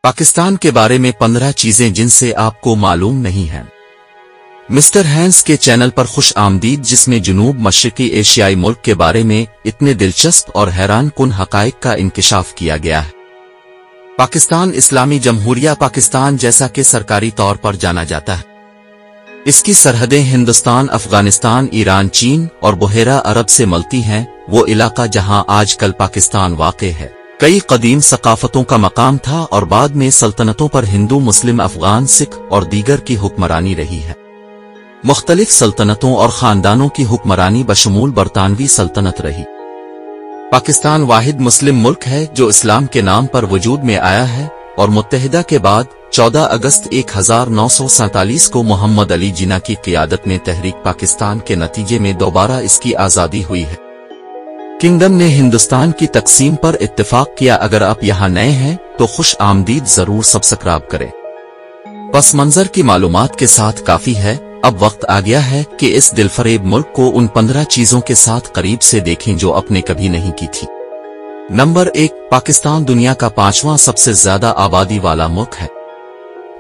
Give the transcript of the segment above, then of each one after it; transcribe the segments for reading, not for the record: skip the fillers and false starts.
पाकिस्तान के बारे में 15 चीजें जिनसे आपको मालूम नहीं हैं। मिस्टर हैंस के चैनल पर खुश आमदीद, जिसमें जुनूब मशरकी एशियाई मुल्क के बारे में इतने दिलचस्प और हैरान कुन हकाइक का इंकिशाफ किया गया है। पाकिस्तान इस्लामी जमहूरिया पाकिस्तान जैसा कि सरकारी तौर पर जाना जाता है। इसकी सरहदें हिंदुस्तान, अफगानिस्तान, ईरान, चीन और बुहेरा अरब से मिलती हैं। वो इलाका जहां आजकल पाकिस्तान वाक़ है, कई कदीम सकाफतों का मकाम था और बाद में सल्तनतों पर हिंदू, मुस्लिम, अफगान, सिख और दीगर की हुक्मरानी रही है। मुख्तलिफ सल्तनतों और खानदानों की हुक्मरानी बशमूल बरतानवी सल्तनत रही। पाकिस्तान वाहिद मुस्लिम मुल्क है जो इस्लाम के नाम पर वजूद में आया है और मुत्तहिदा के बाद 14 अगस्त 1947 को मोहम्मद अली जिन्ना की क़ियादत में तहरीक पाकिस्तान के नतीजे में दोबारा इसकी आज़ादी हुई है। किंगडम ने हिंदुस्तान की तकसीम पर इत्तेफाक किया। अगर आप यहाँ नए हैं तो खुश आमदीद, जरूर सब्सक्राइब करें। पस मंजर की मालूमात के साथ काफी है। अब वक्त आ गया है कि इस दिलफरेब मुल्क को उन 15 चीजों के साथ करीब से देखें जो आपने कभी नहीं की थी। नंबर 1, पाकिस्तान दुनिया का 5वां सबसे ज्यादा आबादी वाला मुल्क है।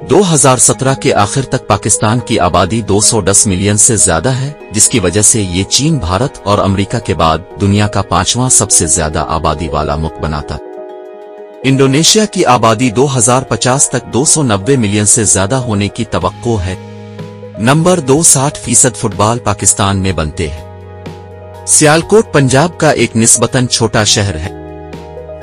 2017 के आखिर तक पाकिस्तान की आबादी 210 मिलियन से ज्यादा है, जिसकी वजह से ये चीन, भारत और अमेरिका के बाद दुनिया का 5वां सबसे ज्यादा आबादी वाला मुल्क बनाता। इंडोनेशिया की आबादी 2050 तक 290 मिलियन से ज्यादा होने की तवक्को है। नंबर 2, 60% फुटबॉल पाकिस्तान में बनते हैं। सियालकोट पंजाब का एक निस्बतन छोटा शहर है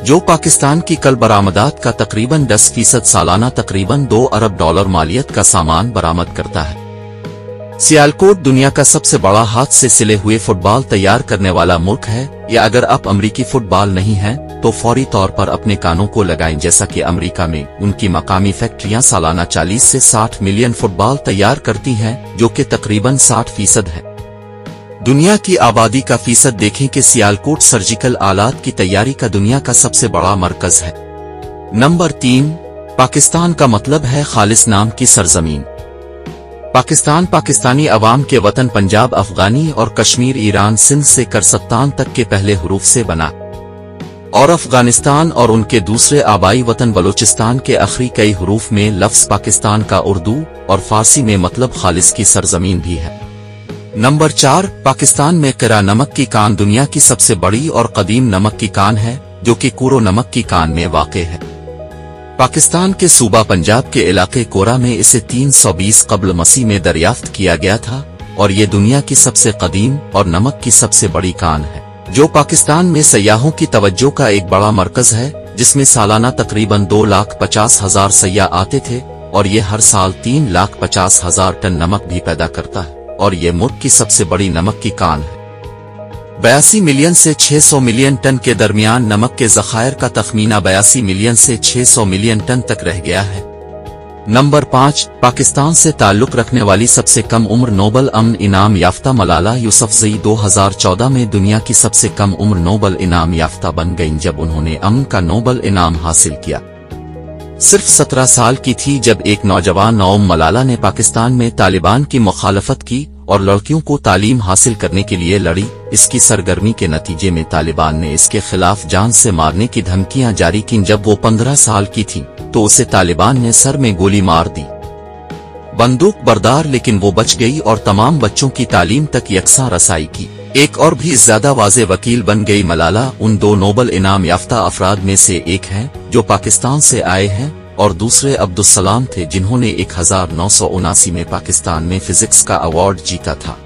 जो पाकिस्तान की कल बरामदात का तकरीबन 10% सालाना तकरीबन $2 अरब मालियत का सामान बरामद करता है। सियालकोट दुनिया का सबसे बड़ा हाथ से सिले हुए फुटबॉल तैयार करने वाला मुल्क है। या अगर आप अमरीकी फुटबॉल नहीं हैं तो फौरी तौर पर अपने कानों को लगाएं, जैसा कि अमेरिका में उनकी मकामी फैक्ट्रियां सालाना 40 से 60 मिलियन फुटबॉल तैयार करती हैं, जो कि तकरीबन 60% है। दुनिया की आबादी का फीसद देखें कि सियालकोट सर्जिकल आलात की तैयारी का दुनिया का सबसे बड़ा मरकज है। नंबर 3, पाकिस्तान का मतलब है खालिस नाम की सरजमीन। पाकिस्तान पाकिस्तानी अवाम के वतन पंजाब, अफगानी और कश्मीर, ईरान, सिंध से करसत्तान तक के पहले हुरूफ से बना और अफगानिस्तान और उनके दूसरे आबाई वतन बलूचिस्तान के आखिरी कई हुरूफ में लफ्ज पाकिस्तान का उर्दू और फारसी में मतलब खालिस की सरजमीन भी है। नंबर 4, पाकिस्तान में किरा नमक की कान दुनिया की सबसे बड़ी और कदीम नमक की कान है, जो कि कोरो नमक की कान में वाक़े है। पाकिस्तान के सूबा पंजाब के इलाके कोरा में इसे 320 कब्ल मसीह में दरियाफ्त किया गया था और ये दुनिया की सबसे कदीम और नमक की सबसे बड़ी कान है, जो पाकिस्तान में सयाहों की तवज्जो का एक बड़ा मरकज है, जिसमें सालाना तकरीबन 2,50,000 सयाह आते थे और ये हर साल 3,50,000 टन नमक भी पैदा करता है और ये मुल्क की सबसे बड़ी नमक की कान है। 82 मिलियन से 600 मिलियन टन के दरमियान नमक के ज़खायर का तखमीना 82 मिलियन से 600 मिलियन टन तक रह गया है। नंबर 5, पाकिस्तान से ताल्लुक रखने वाली सबसे कम उम्र नोबल अमन इनाम याफ्ता मलाला यूसुफजई 2014 में दुनिया की सबसे कम उम्र नोबल इनाम याफ्ता बन गईं, जब उन्होंने अमन का नोबल इनाम हासिल किया। सिर्फ 17 साल की थी जब एक नौजवान नौम मलाला ने पाकिस्तान में तालिबान की मुखालफत की और लड़कियों को तालीम हासिल करने के लिए लड़ी। इसकी सरगर्मी के नतीजे में तालिबान ने इसके खिलाफ जान से मारने की धमकियां जारी की। जब वो 15 साल की थी तो उसे तालिबान ने सर में गोली मार दी। बंदूक बरदार, लेकिन वो बच गई और तमाम बच्चों की तालीम तक यकसां रसाई की। एक और भी ज्यादा वाज़े वकील बन गई। मलाला उन 2 नोबल इनाम याफ्ता अफराद में से एक हैं जो पाकिस्तान से आए हैं और दूसरे अब्दुलसलाम थे, जिन्होंने 1979 में पाकिस्तान में फिजिक्स का अवार्ड जीता था।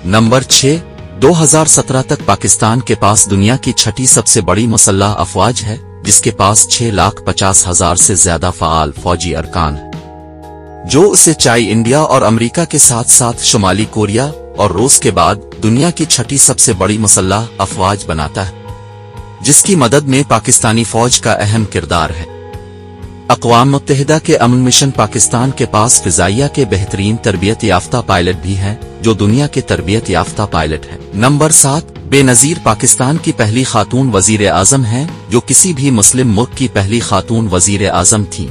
नंबर 6, 2017 तक पाकिस्तान के पास दुनिया की 6ठी सबसे बड़ी मुसल्लह अफवाज है, जिसके पास 6,50,000 से ज्यादा फ़ाल फौजी अरकान है, जो उसे चाइ इंडिया और अमेरिका के साथ साथ शुमाली कोरिया और रूस के बाद दुनिया की 6ठी सबसे बड़ी मुसल्लह अफवाज बनाता है, जिसकी मदद में पाकिस्तानी फौज का अहम किरदार है। अक़वाम मुत्तहिदा के अमन मिशन पाकिस्तान के पास फ़िज़ाइया के बेहतरीन तरबियत याफ्ता पायलट भी हैं, जो दुनिया के तरबियत याफ्ता पायलट हैं। नंबर 7, बेनज़ीर पाकिस्तान की पहली खातून वज़ीर आज़म हैं, जो किसी भी मुस्लिम मुल्क की पहली खातून वज़ीर आज़म थीं।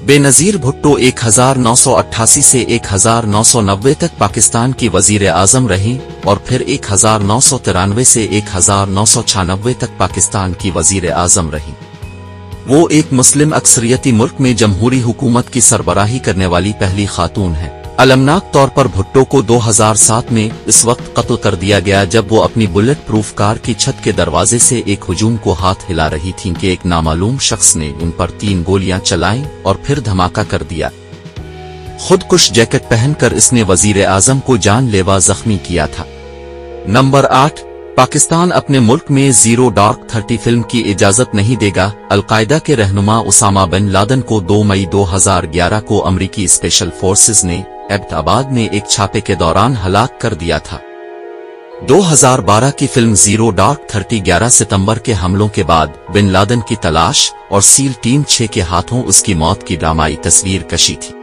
बेनज़ीर भुट्टो 1988 से 1990 तक पाकिस्तान की वज़ीर आज़म रहीं और फिर 1993 से 1996 तक पाकिस्तान की वज़ीर आज़म रहीं। वो एक मुस्लिम अक्सरियती मुल्क में जमहूरी हुकूमत की सरबराही करने वाली पहली खातून है। अलमनाक तौर पर भुट्टो को 2007 में इस वक्त कत्ल कर दिया गया जब वो अपनी बुलेट प्रूफ कार की छत के दरवाजे से एक हुजूम को हाथ हिला रही थीं कि एक नामालूम शख्स ने उन पर 3 गोलियां चलाईं और फिर धमाका कर दिया। खुदकुश जैकेट पहनकर इसने वजीर आजम को जानलेवा जख्मी किया था। नंबर 8, पाकिस्तान अपने मुल्क में जीरो डार्क 30 फिल्म की इजाजत नहीं देगा। अलकायदा के रहनुमा उसामा बिन लादेन को 2 मई 2011 को अमरीकी स्पेशल फोर्सेज ने एबटाबाद में एक छापे के दौरान हलाक कर दिया था। 2012 की फिल्म जीरो डार्क 30 11 सितंबर के हमलों के बाद बिन लादेन की तलाश और सील टीम 6 के हाथों उसकी मौत की ड्रामाई तस्वीर कशी थी।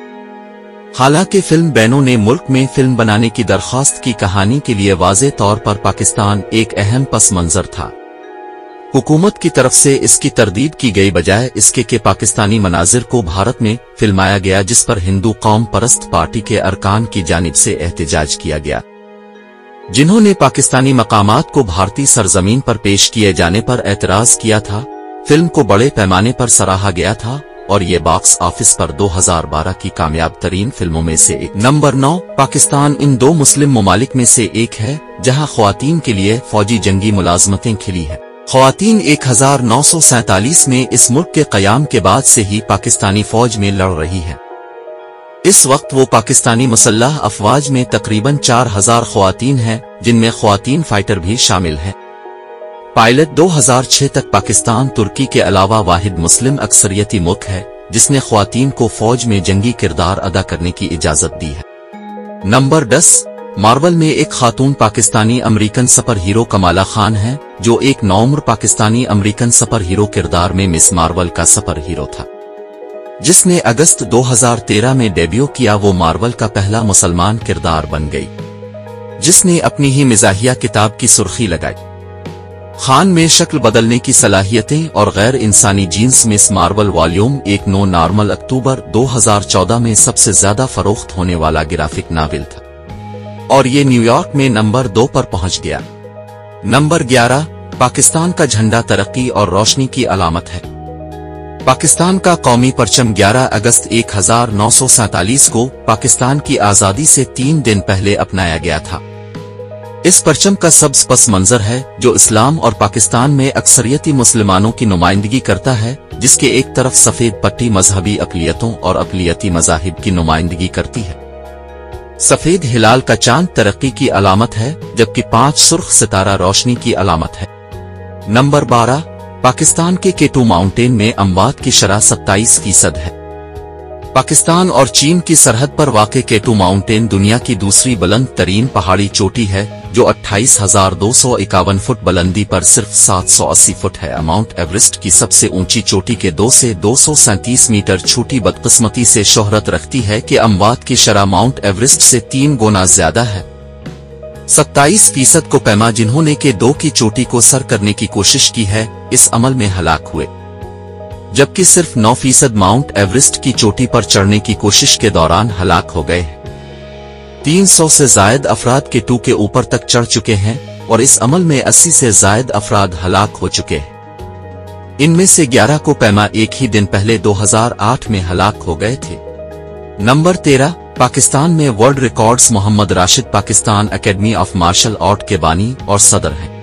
हालांकि फिल्म बैनों ने मुल्क में फिल्म बनाने की दरख्वास्त की कहानी के लिए वाज़े तौर पर पाकिस्तान एक अहम पस मंजर था। हुकूमत की तरफ से इसकी तरदीद की गई बजाय इसके कि पाकिस्तानी मनाजिर को भारत में फिल्माया गया, जिस पर हिंदू कौम परस्त पार्टी के अरकान की जानिब से एहतजाज किया गया, जिन्होंने पाकिस्तानी मकामात को भारतीय सरजमीन पर पेश किए जाने पर एतराज किया था। फिल्म को बड़े पैमाने पर सराहा गया था और ये बॉक्स ऑफिस पर 2012 की कामयाब तरीन फिल्मों में से एक। नंबर 9, पाकिस्तान इन 2 मुस्लिम ममालिक में से एक है जहां ख्वातीन के लिए फौजी जंगी मुलाजमतें खिली है। ख्वातीन 1947 में इस मुल्क के क़याम के बाद से ही पाकिस्तानी फौज में लड़ रही है। इस वक्त वो पाकिस्तानी मुसल्लह अफवाज में तकरीबन 4000 ख्वातीन हैं, जिनमें ख्वातीन फाइटर भी शामिल हैं। पायलट 2006 तक पाकिस्तान तुर्की के अलावा वाहिद मुस्लिम अक्सरियती मुल्क है जिसने ख्वातीन को फौज में जंगी किरदार अदा करने की इजाजत दी है। नंबर 10, मार्वल में एक खातून Pakistani American super hero Kamala Khan है, जो एक नौउम्र पाकिस्तानी अमेरिकन सुपर हीरो किरदार में मिस मार्वल का सुपर हीरो था, जिसने अगस्त 2013 में डेब्यू किया। वो मार्वल का पहला मुसलमान किरदार बन गई जिसने अपनी ही मिजाहिया किताब की सुर्खी लगाई। खान में शक्ल बदलने की सलाहियतें और गैर इंसानी genes Ms Marvel volume 1 9 normal अक्टूबर 2014 में सबसे ज्यादा फरोख्त होने वाला ग्राफिक नावल था और ये न्यूयॉर्क में नंबर 2 पर पहुंच गया। नंबर 11, पाकिस्तान का झंडा तरक्की और रोशनी की अलामत है। पाकिस्तान का कौमी परचम 11 अगस्त 1947 को पाकिस्तान की आजादी से 3 दिन पहले अपनाया गया था। इस परचम का सब्ज पस मंजर है जो इस्लाम और पाकिस्तान में अक्सरियती मुसलमानों की नुमाइंदगी करता है, जिसके एक तरफ सफेद पट्टी मजहबी अक़लियतों और अक़लियती मज़ाहिब की नुमाइंदगी करती है। सफेद हिलाल का चांद तरक्की की अलामत है, जबकि 5 सुर्ख सितारा रोशनी की अलामत है। नंबर 12, पाकिस्तान के केटू माउंटेन में अमवात की शरह 27% है। पाकिस्तान और चीन की सरहद पर वाक़े केटू माउंटेन दुनिया की दूसरी बुलंद तरीन पहाड़ी चोटी है, जो 28,251 फुट बुलंदी पर सिर्फ 780 फुट है। माउंट एवरेस्ट की सबसे ऊंची चोटी के 2 से 237 मीटर छोटी बदकिस्मती से शोहरत रखती है कि अमवात की शरह माउंट एवरेस्ट से 3 गुना ज्यादा है। 27% को पैमा जिन्होंने के 2 की चोटी को सर करने की कोशिश की है, इस अमल में हलाक हुए, जबकि सिर्फ 9% माउंट एवरेस्ट की चोटी पर चढ़ने की कोशिश के दौरान हलाक हो गए। 300 से जायद अफराद के 2 के ऊपर तक चढ़ चुके हैं और इस अमल में 80 से जायद अफराद हलाक हो चुके हैं। इनमें से 11 को पैमा एक ही दिन पहले 2008 में हलाक हो गए थे। नंबर 13, पाकिस्तान में world records Mohammad Rashid Pakistan academy of martial art के बानी और सदर हैं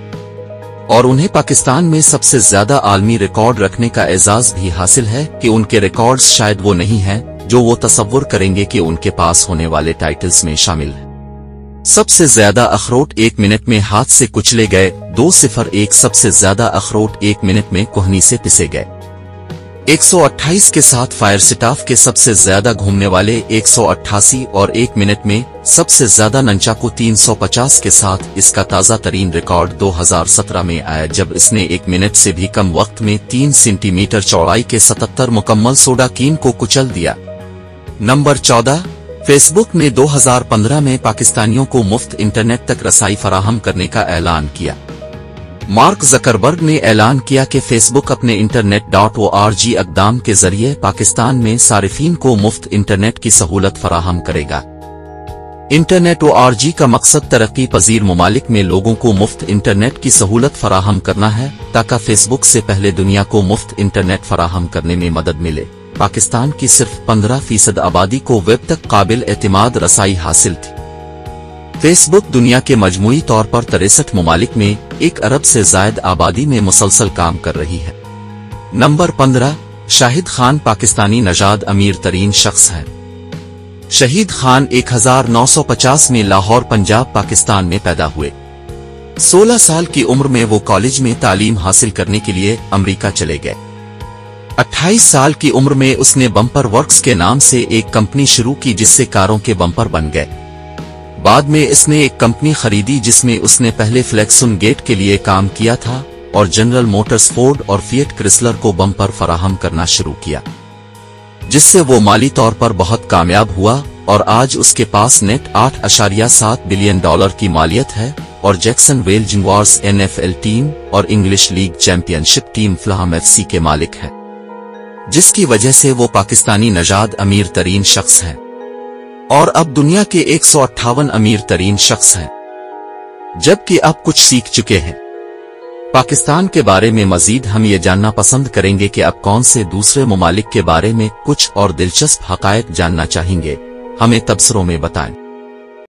और उन्हें पाकिस्तान में सबसे ज्यादा आलमी रिकॉर्ड रखने का एजाज भी हासिल है कि उनके रिकॉर्ड्स शायद वो नहीं हैं जो वो तसव्वुर करेंगे कि उनके पास होने वाले टाइटल्स में शामिल है। सबसे ज्यादा अखरोट 1 मिनट में हाथ से कुचले गए 201। सबसे ज्यादा अखरोट 1 मिनट में कोहनी से पिसे गए 128 के साथ फायर स्टाफ के सबसे ज्यादा घूमने वाले 188 और 1 मिनट में सबसे ज्यादा नंचाकू 350 के साथ इसका ताजा तरीन रिकॉर्ड 2017 में आया जब इसने 1 मिनट से भी कम वक्त में 3 सेंटीमीटर चौड़ाई के 77 मुकम्मल सोडा कीन को कुचल दिया। नंबर 14, फेसबुक ने 2015 में पाकिस्तानियों को मुफ्त इंटरनेट तक रसाई फराहम करने का ऐलान किया। मार्क ज़करबर्ग ने ऐलान किया कि फेसबुक अपने internet.org अक़दाम के जरिए पाकिस्तान में सारिफीन को मुफ्त इंटरनेट की सहूलत फराहम करेगा। इंटरनेट ORG का मकसद तरक्की पजीर ममालिक में लोगों को मुफ्त इंटरनेट की सहूलत फराहम करना है ताकि फेसबुक से पहले दुनिया को मुफ्त इंटरनेट फराहम करने में मदद मिले। पाकिस्तान की सिर्फ 15% आबादी को वेब तक काबिल एतमाद रसाई हासिल थी। फेसबुक दुनिया के मजमूई तौर पर 63 ममालिक में 1 अरब से जायद आबादी में मुसलसल काम कर रही है। नंबर 15, शाहिद खान पाकिस्तानी नजाद अमीर तरीन शख्स है। शहीद खान 1950 में लाहौर पंजाब पाकिस्तान में पैदा हुए। 16 साल की उम्र में वो कॉलेज में तालीम हासिल करने के लिए अमेरिका चले गए। 28 साल की उम्र में उसने बम्पर वर्क्स के नाम से एक कंपनी शुरू की जिससे कारों के बम्पर बन गए। बाद में इसने एक कंपनी खरीदी जिसमें उसने पहले फ्लेक्सुन गेट के लिए काम किया था और जनरल मोटर्स फोर्ड और फिएट क्रिसलर को बम्पर फराहम करना शुरू किया, जिससे वो माली तौर पर बहुत कामयाब हुआ और आज उसके पास नेट $8.7 बिलियन की मालियत है और जैक्सन वेल जिंवार्स NFL टीम और English league championship team Fulham FC के मालिक है, जिसकी वजह से वो पाकिस्तानी नजाद अमीर तरीन शख्स है और अब दुनिया के 158 अमीर तरीन शख्स हैं, जबकि अब कुछ सीख चुके हैं। पाकिस्तान के बारे में मजीद हम ये जानना पसंद करेंगे कि अब कौन से दूसरे ममालिक के बारे में कुछ और दिलचस्प हकायक जानना चाहेंगे, हमें तबसरों में बताएं।